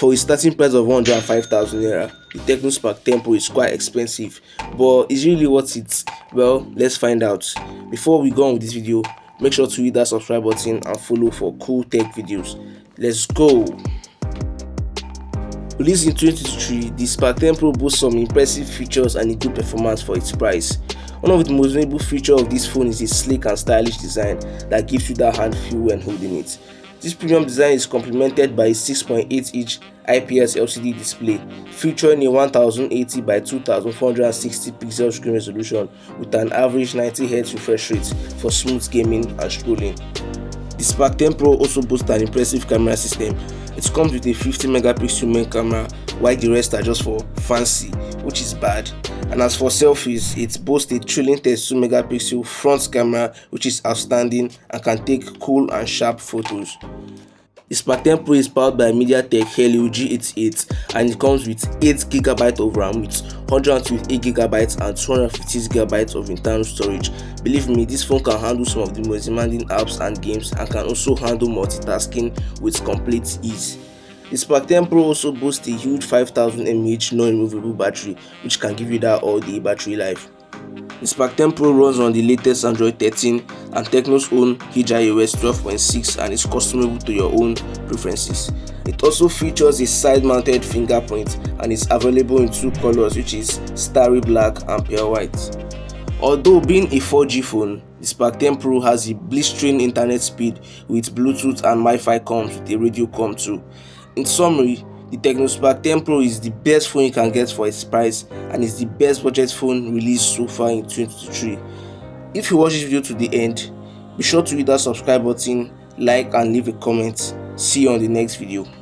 For a starting price of 105,000 naira, the Tecno Spark 10 Pro is quite expensive, but is really worth it? Well, let's find out. Before we go on with this video, make sure to hit that subscribe button and follow for cool tech videos. Let's go! Released in 2023, the Spark 10 Pro boasts some impressive features and a good performance for its price. One of the most notable features of this phone is its sleek and stylish design that gives you that hand feel when holding it. This premium design is complemented by a 6.8-inch IPS LCD display featuring a 1080 by 2460 pixel screen resolution with an average 90Hz refresh rate for smooth gaming and scrolling. The Spark 10 Pro also boasts an impressive camera system. It comes with a 50-megapixel main camera, while the rest are just for fancy, which is bad. And as for selfies, it boasts a thrilling 32-megapixel front camera, which is outstanding and can take cool and sharp photos. The Spark 10 Pro is powered by MediaTek Helio G88 and it comes with 8GB of RAM with 128GB and 256GB of internal storage. Believe me, this phone can handle some of the most demanding apps and games and can also handle multitasking with complete ease. The Spark 10 Pro also boasts a huge 5000 mAh non-removable battery, which can give you that all-day battery life. The Spark 10 Pro runs on the latest Android 13 and Tecno's own iOS 12.6 and is customizable to your own preferences. It also features a side-mounted fingerprint and is available in two colors, which is starry black and pale white. Although being a 4G phone, the Spark 10 Pro has a blistering internet speed with Bluetooth and Wi-Fi comes with a radio com too. In summary, the Tecno Spark 10 Pro is the best phone you can get for its price and is the best budget phone released so far in 2023. If you watch this video to the end, be sure to hit that subscribe button, like and leave a comment. See you on the next video.